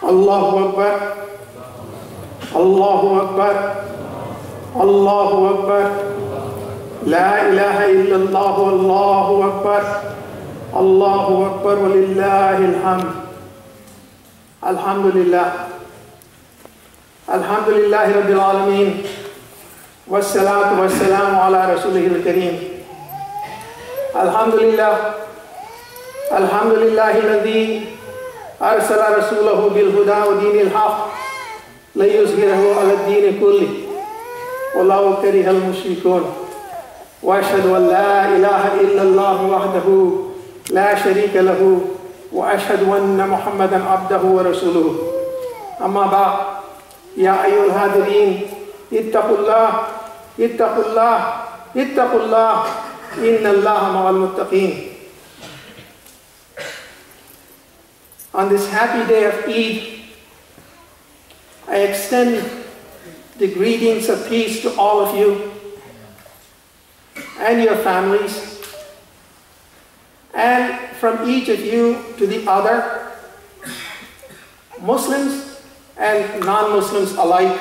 Allahu Akbar, Allahu Akbar, Allahu Akbar, La ilaha illallah, Allahu Akbar, Allahu Akbar, walillahi alhamd. Alhamdulillah, Alhamdulillahi Rabbil Alameen, wassalatu wassalamu ala Rasulihi al-Kareem. Alhamdulillah, Alhamdulillahi alladhi أرسل رسوله بالهدى ودين الحق ليظهره على الدين كله ولو كره المشركون وأشهد أن لا إله إلا الله وحده لا شريك له وأشهد أن محمدا عبده ورسوله أما بعد يا أيها الحاضرين اتقوا الله اتقوا الله اتقوا الله إن الله مع المتقين. On this happy day of Eid, I extend the greetings of peace to all of you and your families, and from each of you to the other, Muslims and non-Muslims alike,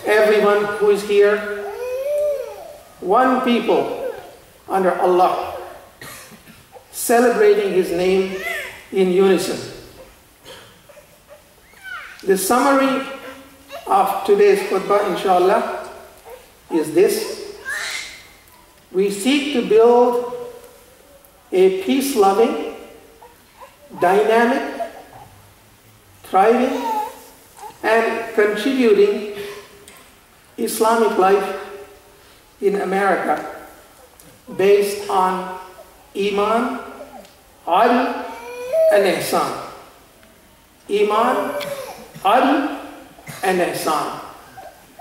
everyone who is here, one people under Allah, celebrating His name in unison. The summary of today's khutbah, inshallah, is this. We seek to build a peace-loving, dynamic, thriving, and contributing Islamic life in America based on Iman, Eidul, and Ihsan. Iman, Eidul, and Ihsan.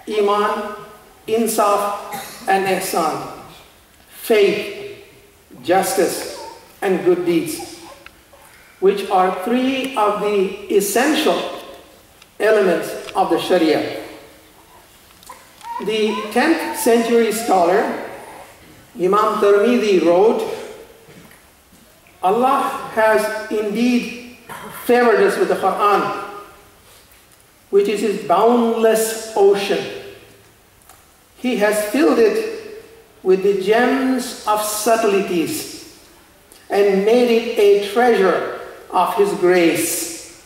Iman, Insaf, and Ihsan. Faith, justice, and good deeds, which are three of the essential elements of the Sharia. The 10th century scholar, Imam Tirmidhi, wrote, Allah has indeed favored us with the Quran, which is His boundless ocean. He has filled it with the gems of subtleties and made it a treasure of His grace.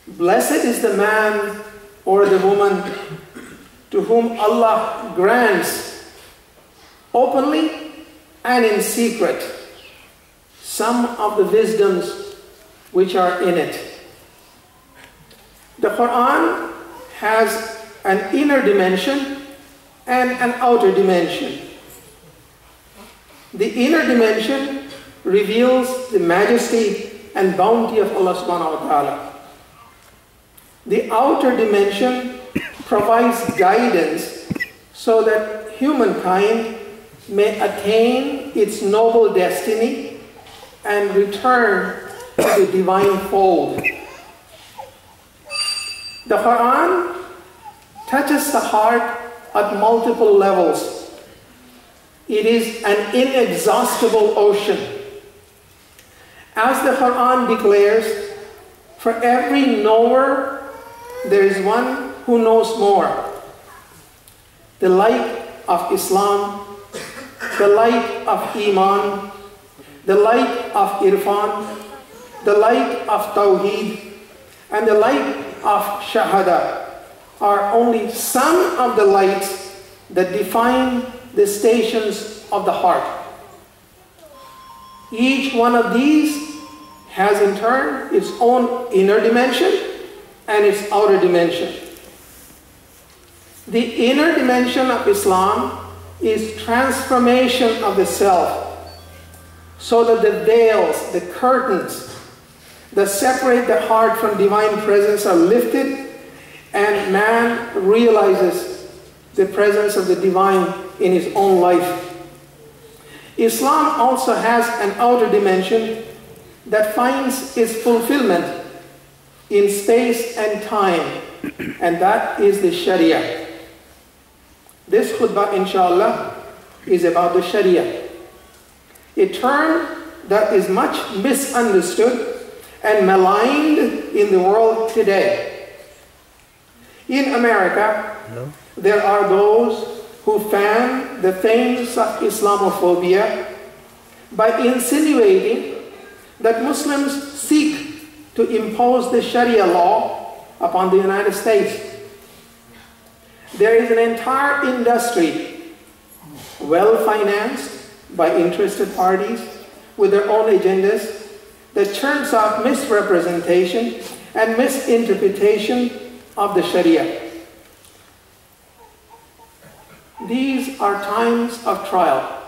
Blessed is the man or the woman to whom Allah grants openly and in secret some of the wisdoms which are in it. The Quran has an inner dimension and an outer dimension. The inner dimension reveals the majesty and bounty of Allah subhanahu wa ta'ala. The outer dimension provides guidance so that humankind may attain its noble destiny and return to the divine fold. The Quran touches the heart at multiple levels. It is an inexhaustible ocean. As the Quran declares, for every knower, there is one who knows more. The light of Islam, the light of Iman, the light of Irfan, the light of Tawheed, and the light of Shahada are only some of the lights that define the stations of the heart. Each one of these has in turn its own inner dimension and its outer dimension. The inner dimension of Islam is transformation of the self, so that the veils, the curtains that separate the heart from divine presence are lifted, and man realizes the presence of the divine in his own life. Islam also has an outer dimension that finds its fulfillment in space and time, and that is the Sharia. This khutbah, inshallah, is about the Sharia, a term that is much misunderstood and maligned in the world today. In America, there are those who fan the flames of Islamophobia by insinuating that Muslims seek to impose the Sharia law upon the United States. There is an entire industry, well-financed by interested parties with their own agendas, that churns out misrepresentation and misinterpretation of the Sharia. These are times of trial.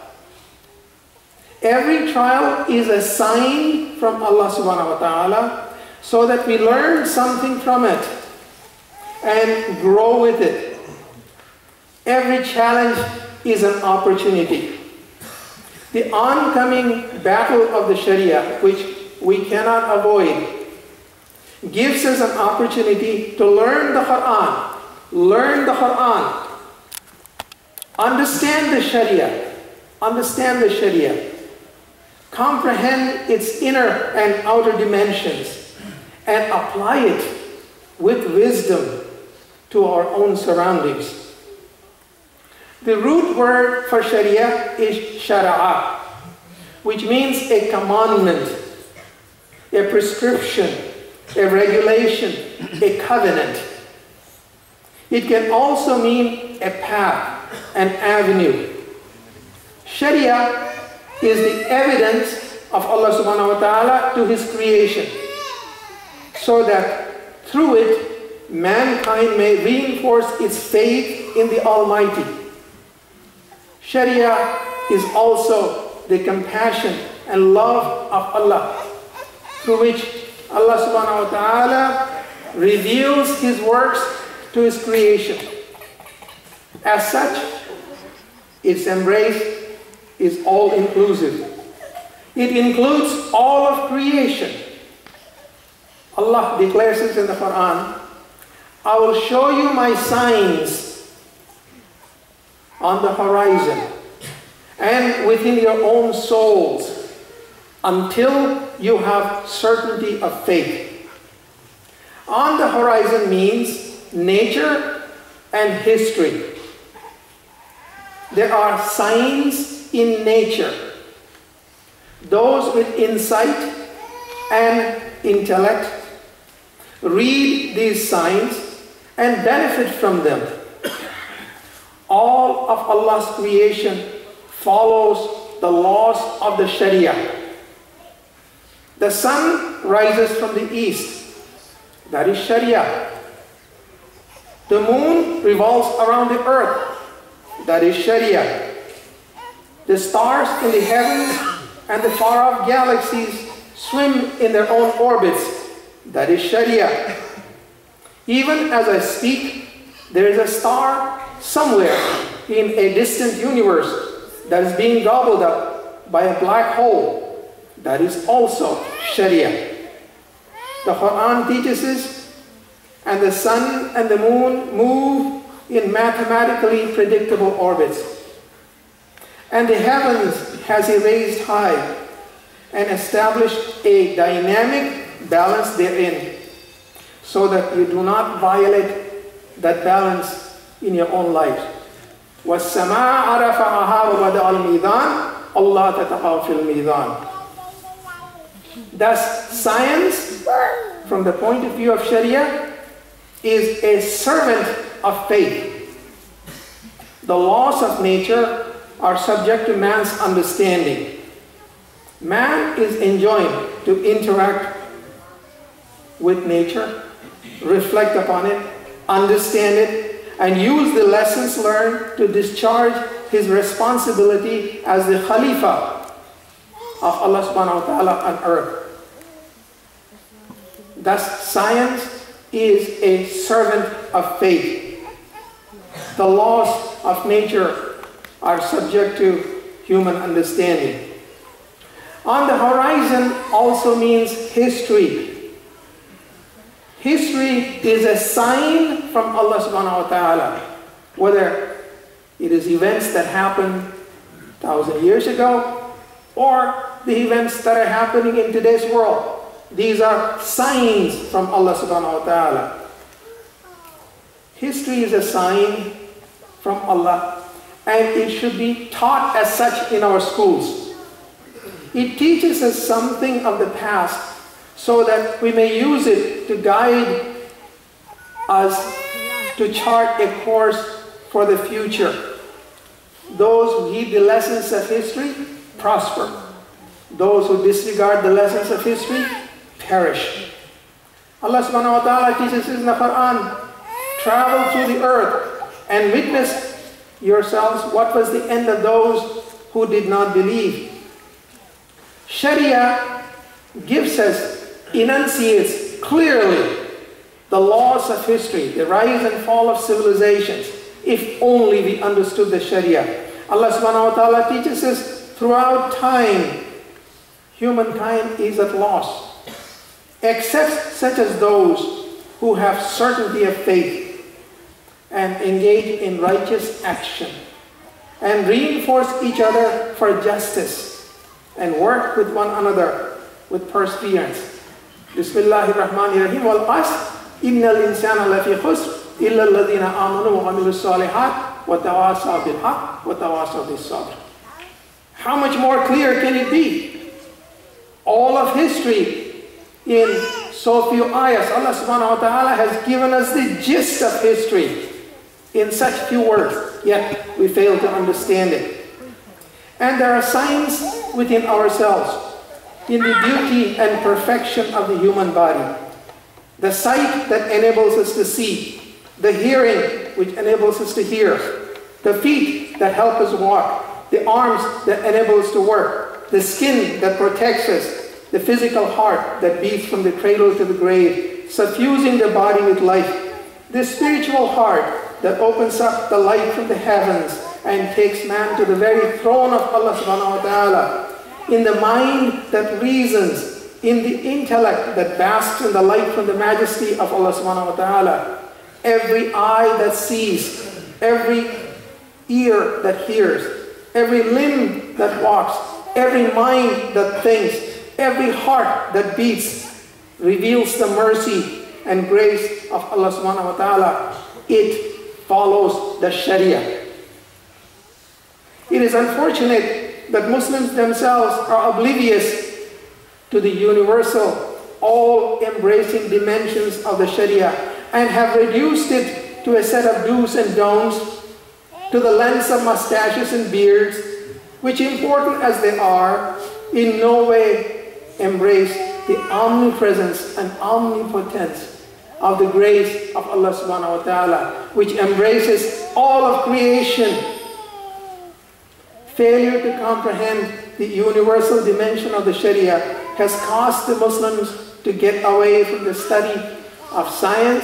Every trial is a sign from Allah subhanahu wa ta'ala, so that we learn something from it and grow with it. Every challenge is an opportunity. The oncoming battle of the Sharia, which we cannot avoid, gives us an opportunity to learn the Quran, understand the Sharia, comprehend its inner and outer dimensions, and apply it with wisdom to our own surroundings. The root word for Sharia is shara'a, which means a commandment, a prescription, a regulation, a covenant. It can also mean a path, an avenue. Sharia is the evidence of Allah subhanahu wa ta'ala to His creation, so that through it, mankind may reinforce its faith in the Almighty. Sharia is also the compassion and love of Allah, through which Allah subhanahu wa ta'ala reveals His works to His creation. As such, its embrace is all-inclusive. It includes all of creation. Allah declares this in the Quran, I will show you my signs on the horizon and within your own souls until you have certainty of faith. On the horizon means nature and history. There are signs in nature. Those with insight and intellect read these signs and benefit from them. All of Allah's creation follows the laws of the Sharia. The sun rises from the east. That is Sharia. The moon revolves around the earth. That is Sharia. The stars in the heavens and the far-off galaxies swim in their own orbits. That is Sharia. Even as I speak, there is a star somewhere in a distant universe that is being gobbled up by a black hole. That is also Sharia. The Quran teaches us, and the sun and the moon move in mathematically predictable orbits. And the heavens has He raised high and established a dynamic balance therein, so that you do not violate that balance in your own life. وَالسَّمَاءَ رَفَعَهَا وَوَضَعَ الْمِيزَانَ أَلَّا تَطْغَوْا فِي الْمِيزَانِ. Thus, science, from the point of view of Sharia, is a servant of faith. The laws of nature are subject to man's understanding. Man is enjoined to interact with nature, reflect upon it, understand it, and use the lessons learned to discharge his responsibility as the Khalifa of Allah subhanahu wa ta'ala on earth. Thus, science is a servant of faith. The laws of nature are subject to human understanding. On the horizon also means history. History is a sign from Allah subhanahu wa ta'ala, whether it is events that happened 1,000 years ago or the events that are happening in today's world. These are signs from Allah subhanahu wa ta'ala. History is a sign from Allah, and it should be taught as such in our schools. It teaches us something of the past so that we may use it to guide us to chart a course for the future. Those who heed the lessons of history prosper. Those who disregard the lessons of history perish. Allah subhanahu wa ta'ala teaches us in the Quran, travel through the earth and witness yourselves what was the end of those who did not believe. Sharia gives us, enunciates clearly the laws of history, the rise and fall of civilizations, if only we understood the Sharia. Allah subhanahu wa ta'ala teaches us throughout time, humankind is at loss, except such as those who have certainty of faith and engage in righteous action and reinforce each other for justice and work with one another with perseverance. Bismillahirrahmanirrahim. Wal asr innal insana lafi khusr illa alladhina amanu wa amilus salihat wa tawasaw bil haqq wa tawasaw bis sabr. How much more clear can it be? All of history in so few ayahs. Allah subhanahu wa ta'ala has given us the gist of history in such few words, yet we fail to understand it. And there are signs within ourselves in the beauty and perfection of the human body. The sight that enables us to see, the hearing which enables us to hear, the feet that help us walk, the arms that enable us to work, the skin that protects us, the physical heart that beats from the cradle to the grave, suffusing the body with life, the spiritual heart that opens up the light from the heavens and takes man to the very throne of Allah subhanahu wa ta'ala, in the mind that reasons, in the intellect that basks in the light from the majesty of Allah subhanahu wa ta'ala, every eye that sees, every ear that hears, every limb that walks, every mind that thinks, every heart that beats, reveals the mercy and grace of Allah subhanahu wa ta'ala. It follows the Sharia. It is unfortunate that Muslims themselves are oblivious to the universal, all-embracing dimensions of the Sharia and have reduced it to a set of do's and don'ts, to the lengths of mustaches and beards, which, important as they are, in no way embrace the omnipresence and omnipotence of the grace of Allah subhanahu wa ta'ala, which embraces all of creation. Failure to comprehend the universal dimension of the Sharia has caused the Muslims to get away from the study of science